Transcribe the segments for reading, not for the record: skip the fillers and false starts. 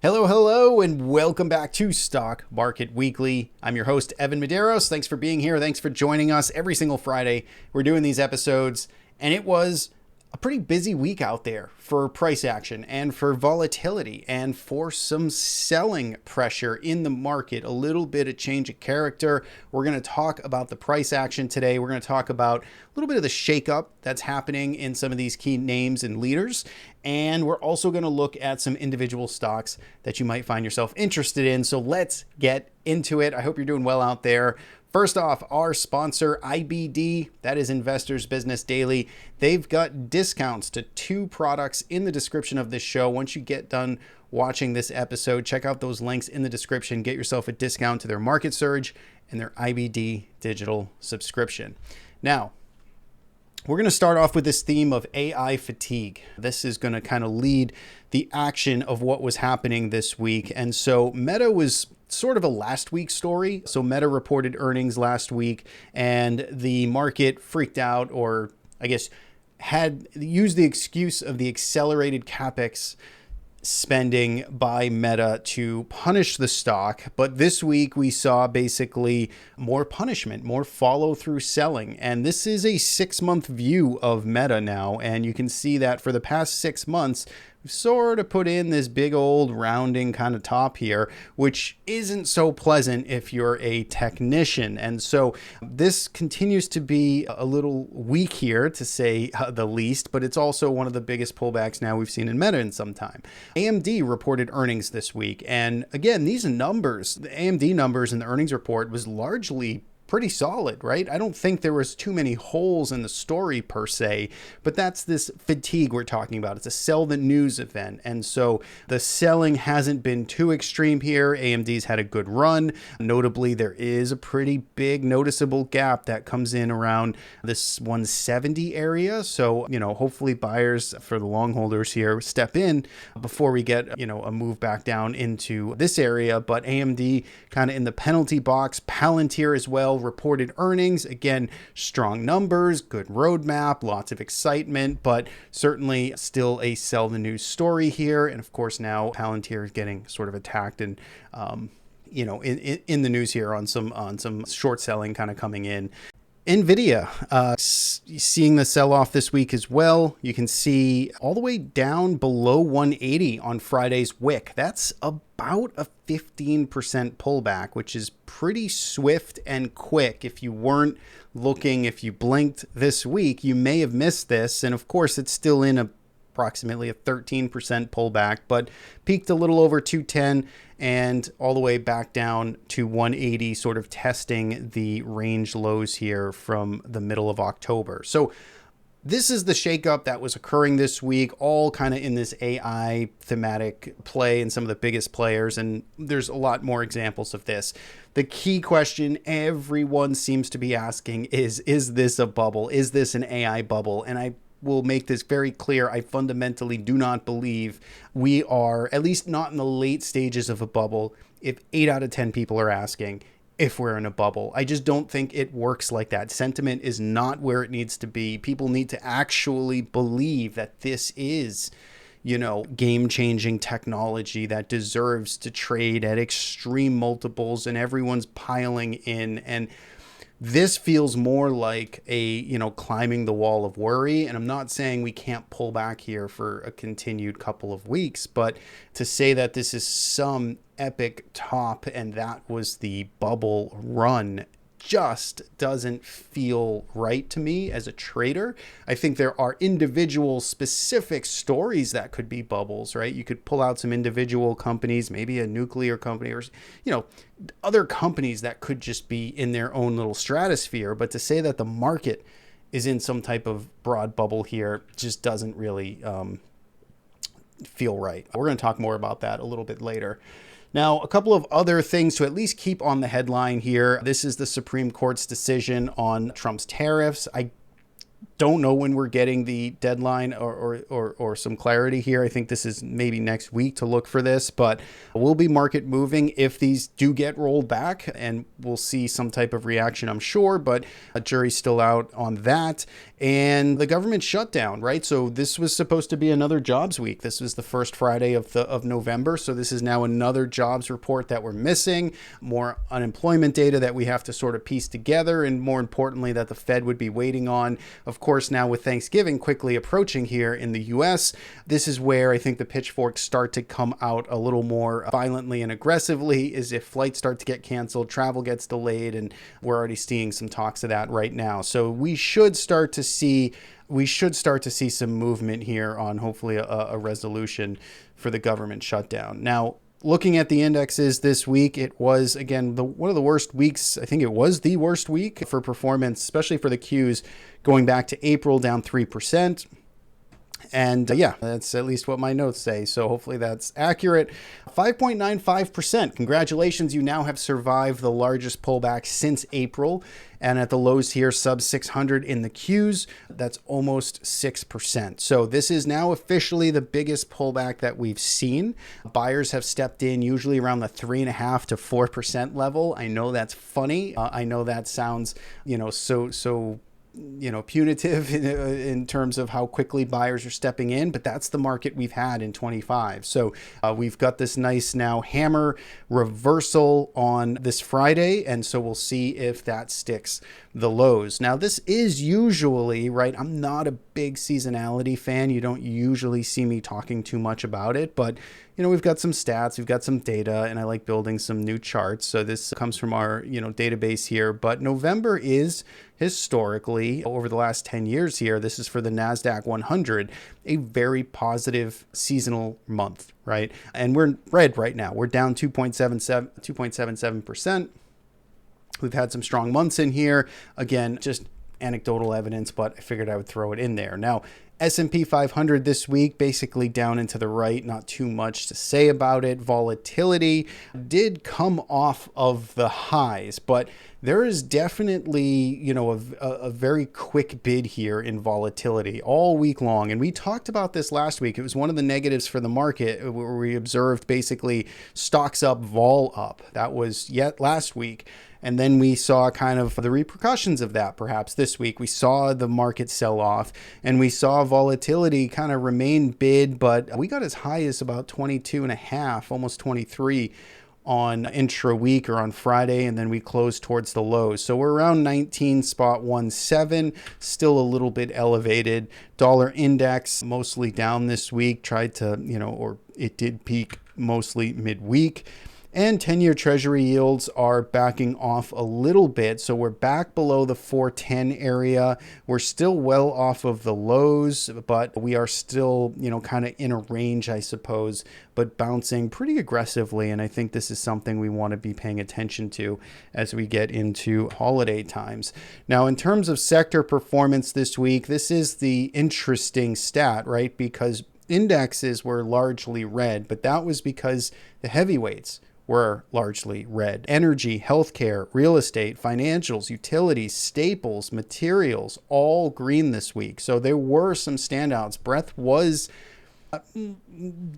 Hello, hello, and welcome back to Stock Market Weekly. I'm your host, Evan Medeiros. Thanks for being here. Thanks for joining us every single Friday. We're doing these episodes, and it was a pretty busy week out there for price action and for volatility and for some selling pressure in the market, a little bit of change of character. We're going to talk about the price action today. We're going to talk about a little bit of the shakeup that's happening in some of these key names and leaders. And we're also going to look at some individual stocks that you might find yourself interested in. So let's get into it. I hope you're doing well out there. First off, our sponsor, IBD, that is Investors Business Daily. They've got discounts to 2 products in the description of this show. Once you get done watching this episode, check out those links in the description. Get yourself a discount to their Market Surge and their IBD digital subscription. Now, we're going to start off with this theme of AI fatigue. This is going to kind of lead the action of what was happening this week. And so Meta was sort of a last week story. So Meta reported earnings last week and the market freaked out, or I guess had used the excuse of the accelerated CapEx spending by Meta to punish the stock. But this week we saw basically more punishment, more follow through selling. And this is a 6-month view of Meta now. And you can see that for the past 6 months, we've sort of put in this big old rounding kind of top here, which isn't so pleasant if you're a technician. And so this continues to be a little weak here, to say the least, but it's also one of the biggest pullbacks now we've seen in Meta in some time. AMD reported earnings this week. And again, these numbers, the AMD numbers in the earnings report was largely pretty solid, right? I don't think there was too many holes in the story per se, but that's this fatigue we're talking about. It's a sell the news event. And so the selling hasn't been too extreme here. AMD's had a good run. Notably, there is a pretty big noticeable gap that comes in around this 170 area. So, hopefully buyers for the long holders here step in before we get, a move back down into this area. But AMD kind of in the penalty box. Palantir as well reported earnings. Again, strong numbers, good roadmap, lots of excitement, but certainly still a sell the news story here. And of course, now Palantir is getting sort of attacked and, in the news here on some short selling kind of coming in. Nvidia, seeing the sell-off this week as well. You can see all the way down below 180 on Friday's wick. That's about a 15% pullback, which is pretty swift and quick. If you weren't looking, if you blinked this week, you may have missed this. And of course, it's still in approximately a 13% pullback, but peaked a little over 210 and all the way back down to 180, sort of testing the range lows here from the middle of October. So this is the shakeup that was occurring this week, all kind of in this AI thematic play and some of the biggest players. And there's a lot more examples of this. The key question everyone seems to be asking is this a bubble? Is this an AI bubble? And I will make this very clear. I fundamentally do not believe we are, at least not in the late stages of a bubble, if 8 out of 10 people are asking if we're in a bubble. I just don't think it works like that. Sentiment is not where it needs to be. People need to actually believe that this is, game-changing technology that deserves to trade at extreme multiples, and everyone's piling in. And this feels more like a, climbing the wall of worry. And I'm not saying we can't pull back here for a continued couple of weeks, but to say that this is some epic top and that was the bubble run just doesn't feel right to me as a trader. I think there are individual specific stories that could be bubbles, right? You could pull out some individual companies, maybe a nuclear company or, other companies that could just be in their own little stratosphere. But to say that the market is in some type of broad bubble here just doesn't really feel right. We're going to talk more about that a little bit later. Now, a couple of other things to at least keep on the headline here. This is the Supreme Court's decision on Trump's tariffs. I don't know when we're getting the deadline or some clarity here. I think this is maybe next week to look for this, but we'll be market moving if these do get rolled back, and we'll see some type of reaction, I'm sure, but a jury's still out on that. And the government shutdown, right? So this was supposed to be another jobs week. This was the first Friday of November. So this is now another jobs report that we're missing, more unemployment data that we have to sort of piece together, and more importantly, that the Fed would be waiting on. Of course, now with Thanksgiving quickly approaching here in the US, this is where I think the pitchforks start to come out a little more violently and aggressively, is if flights start to get canceled, travel gets delayed, and we're already seeing some talks of that right now. So we should start to see some movement here on hopefully a resolution for the government shutdown. Now, looking at the indexes this week, it was, again, one of the worst weeks. I think it was the worst week for performance, especially for the Qs, going back to April, down 3%. And yeah, that's at least what my notes say. So hopefully that's accurate. 5.95%. Congratulations. You now have survived the largest pullback since April. And at the lows here, sub 600 in the Qs, that's almost 6%. So this is now officially the biggest pullback that we've seen. Buyers have stepped in usually around the 3.5 to 4% level. I know that's funny. I know that sounds, so punitive in terms of how quickly buyers are stepping in, but that's the market we've had in 25. So we've got this nice now hammer reversal on this Friday, and so we'll see if that sticks the lows. Now, this is usually, right, I'm not a big seasonality fan. You don't usually see me talking too much about it, but we've got some stats, we've got some data, and I like building some new charts. So this comes from our, database here, but November is historically, over the last 10 years here, this is for the NASDAQ 100, a very positive seasonal month, right? And we're in red right now. We're down 2.77%. We've had some strong months in here. Again, just anecdotal evidence, but I figured I would throw it in there. Now, S&P 500 this week, basically down and to the right, not too much to say about it. Volatility did come off of the highs, but there is definitely, a very quick bid here in volatility all week long. And we talked about this last week. It was one of the negatives for the market where we observed basically stocks up, vol up. That was yet last week. And then we saw kind of the repercussions of that perhaps this week. We saw the market sell off, and we saw volatility kind of remain bid, but we got as high as about 22.5, almost 23 on intra week or on Friday, and then we closed towards the lows. So we're around 19.17, still a little bit elevated. Dollar index mostly down this week, tried to, or it did peak mostly midweek. And 10-year treasury yields are backing off a little bit. So we're back below the 410 area. We're still well off of the lows, but we are still, kind of in a range, I suppose, but bouncing pretty aggressively. And I think this is something we want to be paying attention to as we get into holiday times. Now, in terms of sector performance this week, this is the interesting stat, right? Because indexes were largely red, but that was because the heavyweights were largely red. Energy, healthcare, real estate, financials, utilities, staples, materials, all green this week. So there were some standouts. Breadth was,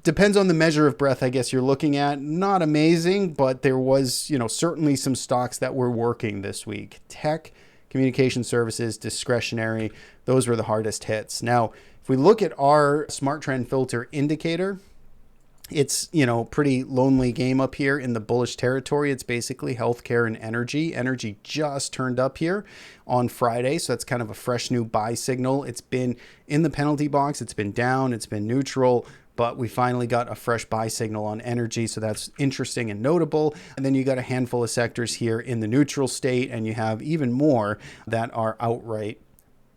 depends on the measure of breadth, I guess you're looking at. Not amazing, but there was, certainly some stocks that were working this week. Tech, communication services, discretionary, those were the hardest hits. Now, if we look at our smart trend filter indicator, it's, pretty lonely game up here in the bullish territory. It's basically healthcare and energy. Energy just turned up here on Friday, so that's kind of a fresh new buy signal. It's been in the penalty box. It's been down. It's been neutral, but we finally got a fresh buy signal on energy, so that's interesting and notable. And then you got a handful of sectors here in the neutral state, and you have even more that are outright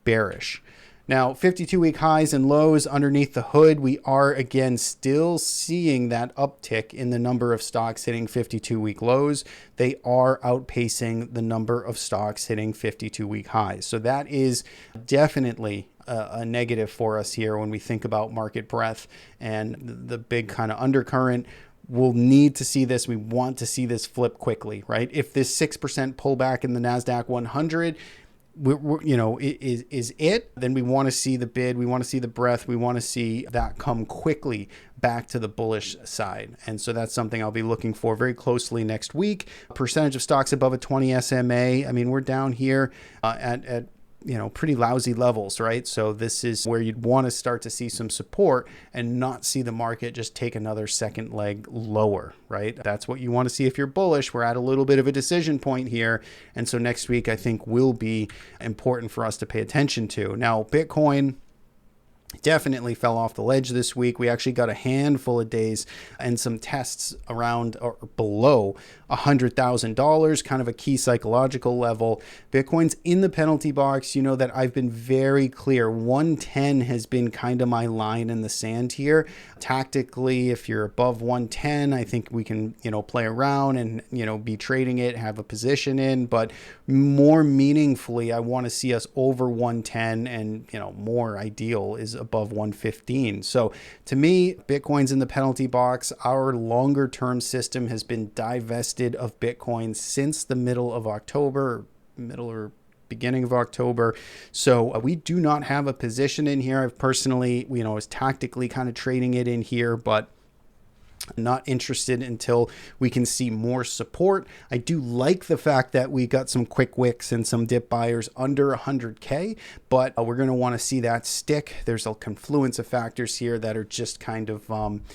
bearish. Now, 52-week highs and lows underneath the hood, we are again still seeing that uptick in the number of stocks hitting 52-week lows. They are outpacing the number of stocks hitting 52-week highs. So that is definitely a negative for us here when we think about market breadth and the big kind of undercurrent. We'll need to see this. We want to see this flip quickly, right? If this 6% pullback in the NASDAQ 100 is it, then we want to see the bid, we want to see the breadth, we want to see that come quickly back to the bullish side. And so that's something I'll be looking for very closely next week. Percentage of stocks above a 20 SMA. I mean, we're down here at pretty lousy levels, right? So this is where you'd want to start to see some support and not see the market just take another second leg lower, right? That's what you want to see if you're bullish. We're at a little bit of a decision point here. And so next week, I think will be important for us to pay attention to. Now, Bitcoin definitely fell off the ledge this week. We actually got a handful of days and some tests around or below $100,000, kind of a key psychological level. Bitcoin's in the penalty box. You know that I've been very clear. 110 has been kind of my line in the sand here. Tactically, if you're above 110, I think we can, play around and, be trading it, have a position in. But more meaningfully, I want to see us over 110 and, more ideal is above 115. So to me, Bitcoin's in the penalty box. Our longer term system has been divested of Bitcoin since the middle or beginning of October. So we do not have a position in here. I've personally, was tactically kind of trading it in here, but not interested until we can see more support. I do like the fact that we got some quick wicks and some dip buyers under 100K, but we're going to want to see that stick. There's a confluence of factors here that are just kind of,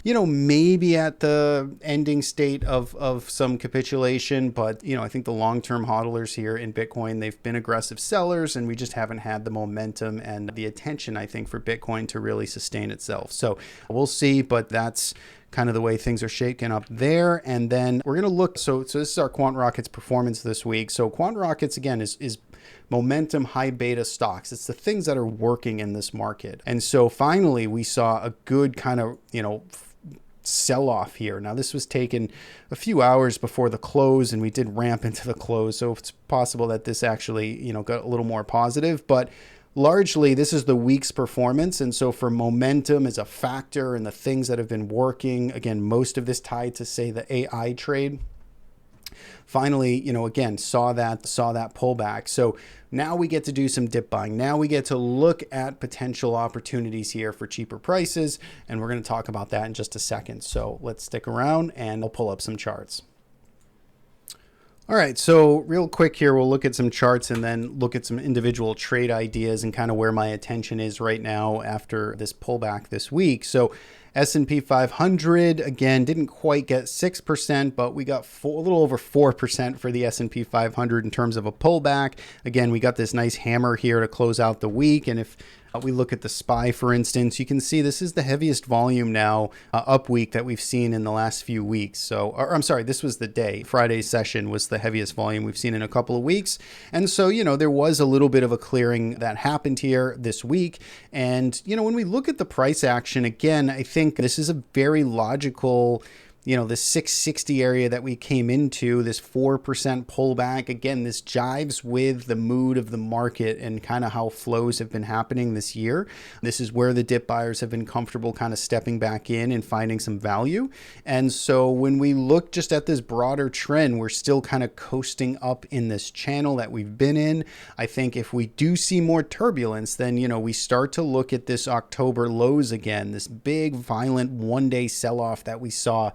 maybe at the ending state of some capitulation, but, I think the long-term hodlers here in Bitcoin, they've been aggressive sellers, and we just haven't had the momentum and the attention, I think, for Bitcoin to really sustain itself. So we'll see, but that's kind of the way things are shaking up there. And then we're going to look, so this is our Quant Rockets performance this week. So Quant Rockets, again, is momentum high beta stocks. It's the things that are working in this market. And so finally, we saw a good kind of, sell off here. Now, this was taken a few hours before the close, and we did ramp into the close. So it's possible that this actually, got a little more positive, but largely, this is the week's performance. And so for momentum as a factor and the things that have been working, again, most of this tied to, say, the AI trade, finally, again, saw that pullback. So now we get to do some dip buying. Now we get to look at potential opportunities here for cheaper prices. And we're going to talk about that in just a second. So let's stick around and I'll pull up some charts. All right, so real quick here, we'll look at some charts and then look at some individual trade ideas and kind of where my attention is right now after this pullback this week. So S&P 500, again, didn't quite get 6%, but we got a little over 4% for the S&P 500 in terms of a pullback. Again, we got this nice hammer here to close out the week. And if we look at the SPY, for instance, you can see this is the heaviest volume now up week that we've seen in the last few weeks. So, I'm sorry, this was the day. Friday's session was the heaviest volume we've seen in a couple of weeks. And so, there was a little bit of a clearing that happened here this week. And, when we look at the price action, again, I think this is a very logical, the 660 area that we came into, this 4% pullback. Again, this jives with the mood of the market and kind of how flows have been happening this year. This is where the dip buyers have been comfortable kind of stepping back in and finding some value. And so when we look just at this broader trend, we're still kind of coasting up in this channel that we've been in. I think if we do see more turbulence, then, we start to look at this October lows again, this big violent one-day sell-off that we saw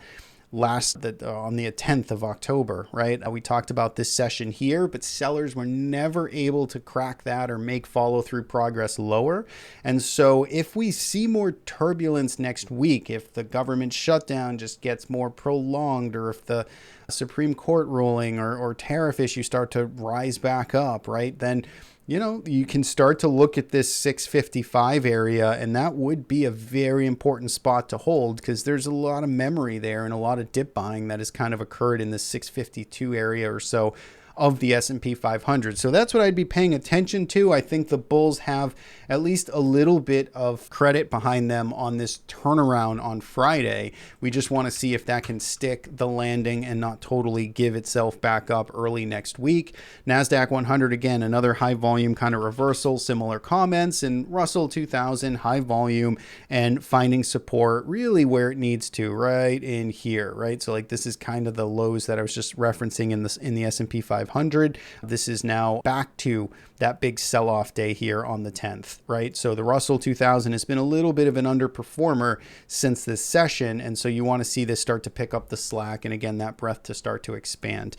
on the 10th of October, right? We talked about this session here, but sellers were never able to crack that or make follow through progress lower. And so if we see more turbulence next week, if the government shutdown just gets more prolonged, or if the Supreme Court ruling or tariff issues start to rise back up, right, then you can start to look at this 655 area, and that would be a very important spot to hold because there's a lot of memory there and a lot of dip buying that has kind of occurred in the 652 area or so of the S&P 500. So that's what I'd be paying attention to. I think the bulls have at least a little bit of credit behind them on this turnaround on Friday. We just want to see if that can stick the landing and not totally give itself back up early next week. NASDAQ 100, again, another high volume kind of reversal, similar comments, and Russell 2000, high volume and finding support really where it needs to, right in here, right? So like this is kind of the lows that I was just referencing in the S&P 500. 500. This is now back to that big sell-off day here on the 10th, right? So the Russell 2000 has been a little bit of an underperformer since this session. And so you want to see this start to pick up the slack. And again, that breadth to start to expand.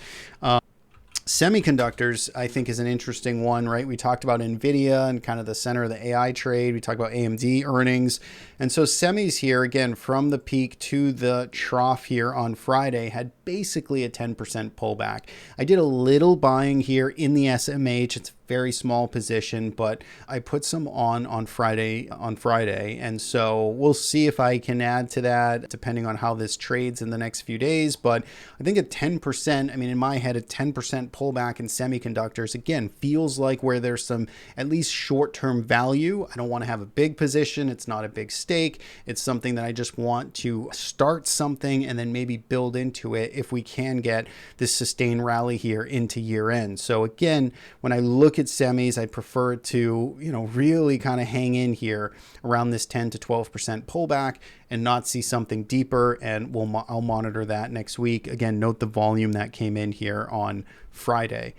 Semiconductors, I think, is an interesting one, right? We talked about Nvidia and kind of the center of the AI trade. We talked about AMD earnings. And so semis here, again, from the peak to the trough here on Friday, had basically a 10% pullback. I did a little buying here in the SMH. It's a very small position, but I put some on Friday. And so we'll see if I can add to that depending on how this trades in the next few days. But I think at 10%, I mean, in my head, a 10% pullback in semiconductors, again, feels like where there's some at least short-term value. I don't want to have a big position. It's not a big stake. It's something that I just want to start something and then maybe build into it if we can get this sustained rally here into year end. So again, when I look at semis, I prefer to, really kind of hang in here around this 10 to 12% pullback and not see something deeper. And I'll monitor that next week. Again, note the volume that came in here on Friday.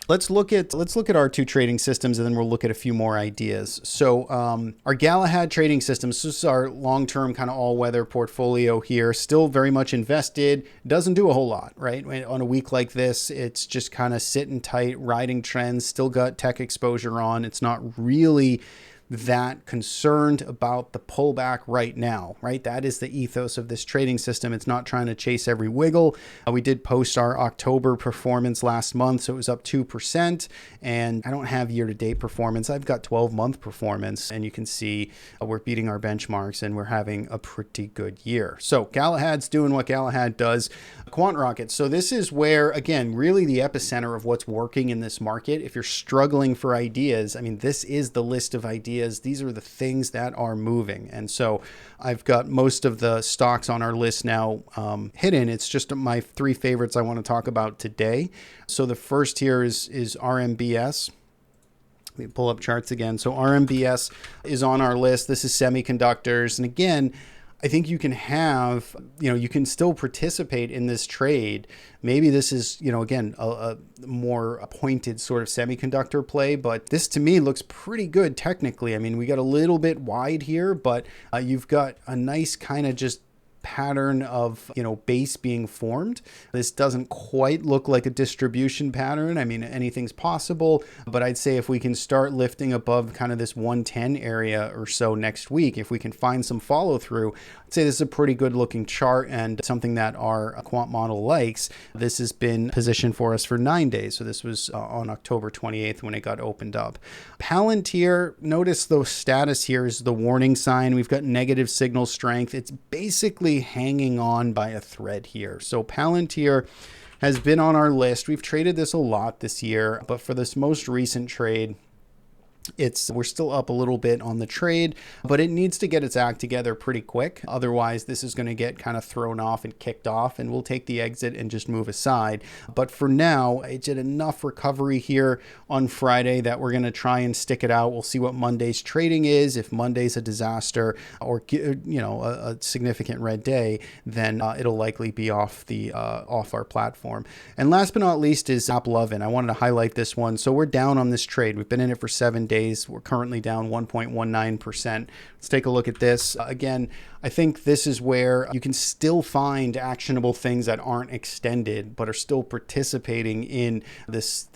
Let's look at our two trading systems, and then we'll look at a few more ideas. So our Galahad trading systems, this is our long-term kind of all-weather portfolio here, still very much invested. Doesn't do a whole lot, right? On a week like this, it's just kind of sitting tight, riding trends, still got tech exposure on. It's not really that concerned about the pullback right now, right? That is the ethos of this trading system. It's not trying to chase every wiggle. We did post our October performance last month, so it was up 2%. And I don't have year-to-date performance. I've got 12-month performance, and you can see we're beating our benchmarks, and we're having a pretty good year. So Galahad's doing what Galahad does. Quant Rockets. So this is where, again, really the epicenter of what's working in this market. If you're struggling for ideas, I mean, this is the list of ideas. These are the things that are moving. And so I've got most of the stocks on our list now hidden. It's just my three favorites I want to talk about today. So the first here is RMBS. Let me pull up charts again. So RMBS is on our list. This is semiconductors. And again, I think you can have, you can still participate in this trade. Maybe this is, again, a more pointed sort of semiconductor play, but this to me looks pretty good technically. I mean, we got a little bit wide here, but you've got a nice kind of just pattern of base being formed. This doesn't quite look like a distribution pattern. I mean, anything's possible, but I'd say if we can start lifting above kind of this 110 area or so next week, if we can find some follow through, I'd say this is a pretty good looking chart and something that our quant model likes. This has been positioned for us for 9 days. So this was on October 28th when it got opened up. Palantir, notice the status here is the warning sign. We've got negative signal strength. It's basically hanging on by a thread here. So Palantir has been on our list. We've traded this a lot this year, but for this most recent trade, we're still up a little bit on the trade, but it needs to get its act together pretty quick. Otherwise, this is going to get kind of thrown off and kicked off, and we'll take the exit and just move aside. But for now, it did enough recovery here on Friday that we're going to try and stick it out. We'll see what Monday's trading is. If Monday's a disaster or a significant red day, then it'll likely be off our platform. And last but not least is Zaploin. I wanted to highlight this one. So we're down on this trade. We've been in it for 7 days. We're currently down 1.19%. Let's take a look at this. Again, I think this is where you can still find actionable things that aren't extended, but are still participating in this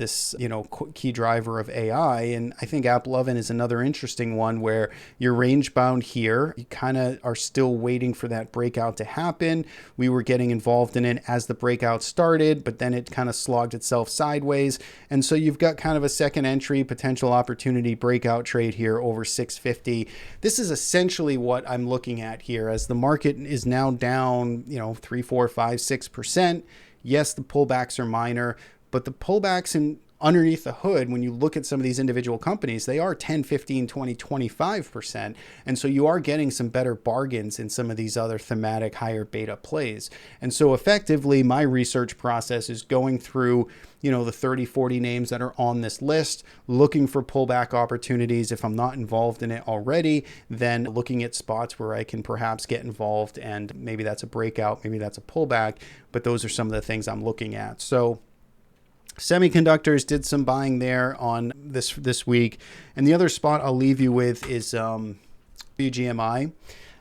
key driver of AI. And I think AppLovin is another interesting one where you're range bound here. You kind of are still waiting for that breakout to happen. We were getting involved in it as the breakout started, but then it kind of slogged itself sideways. And so you've got kind of a second entry potential opportunity breakout trade here over 650. This is essentially what I'm looking at here as the market is now down, 3, 4, 5, 6%. Yes, the pullbacks are minor, but the pullbacks underneath the hood, when you look at some of these individual companies, they are 10, 15, 20, 25%. And so you are getting some better bargains in some of these other thematic higher beta plays. And so effectively, my research process is going through, the 30, 40 names that are on this list, looking for pullback opportunities. If I'm not involved in it already, then looking at spots where I can perhaps get involved, and maybe that's a breakout, maybe that's a pullback, but those are some of the things I'm looking at. So Semiconductors did some buying there on this week. And the other spot I'll leave you with is WGMI.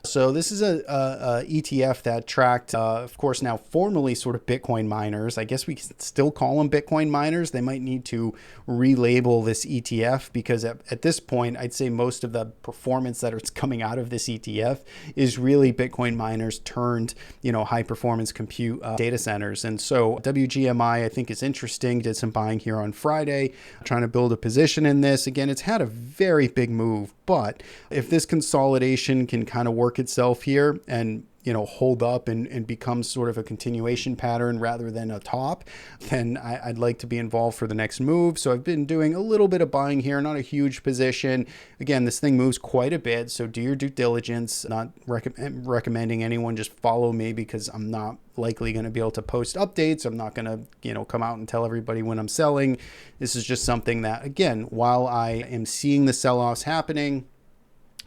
So this is a ETF that tracked, of course, now formerly sort of Bitcoin miners. I guess we can still call them Bitcoin miners. They might need to relabel this ETF because at this point, I'd say most of the performance that is coming out of this ETF is really Bitcoin miners turned, high performance compute data centers. And so WGMI, I think, is interesting. Did some buying here on Friday, trying to build a position in this. Again, it's had a very big move, but if this consolidation can kind of work itself here and hold up and become sort of a continuation pattern rather than a top, then I'd like to be involved for the next move. So I've been doing a little bit of buying here, not a huge position. Again, this thing moves quite a bit, so do your due diligence. Not recommending anyone just follow me because I'm not likely going to be able to post updates. I'm not going to come out and tell everybody when I'm selling. This is just something that, again, while I am seeing the sell-offs happening,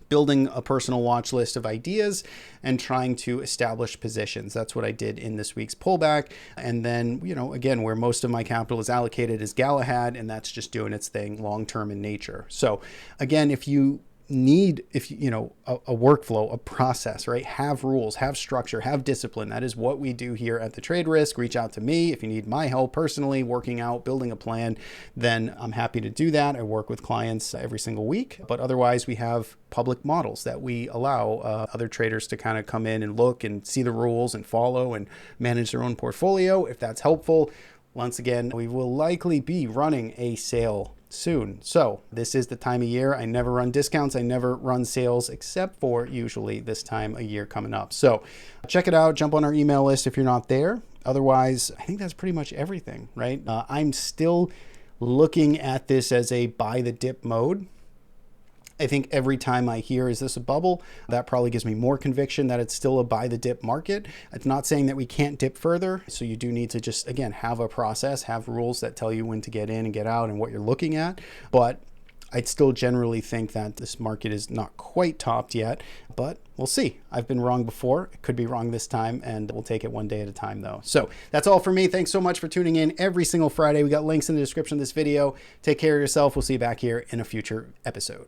building a personal watch list of ideas and trying to establish positions. That's what I did in this week's pullback. And then, again, where most of my capital is allocated is Galahad, and that's just doing its thing long-term in nature. So again, if you need a workflow, a process, right? Have rules, have structure, have discipline. That is what we do here at The Trade Risk. Reach out to me if you need my help personally working out, building a plan, then I'm happy to do that. I work with clients every single week, but otherwise we have public models that we allow other traders to kind of come in and look and see the rules and follow and manage their own portfolio. If that's helpful, once again, we will likely be running a sale soon. So this is the time of year. I never run discounts. I never run sales except for usually this time of year coming up. So check it out. Jump on our email list if you're not there. Otherwise, I think that's pretty much everything, right? I'm still looking at this as a buy the dip mode. I think every time I hear, is this a bubble? That probably gives me more conviction that it's still a buy the dip market. It's not saying that we can't dip further. So you do need to just, again, have a process, have rules that tell you when to get in and get out and what you're looking at. But I'd still generally think that this market is not quite topped yet, but we'll see. I've been wrong before. It could be wrong this time, and we'll take it one day at a time though. So that's all for me. Thanks so much for tuning in every single Friday. We got links in the description of this video. Take care of yourself. We'll see you back here in a future episode.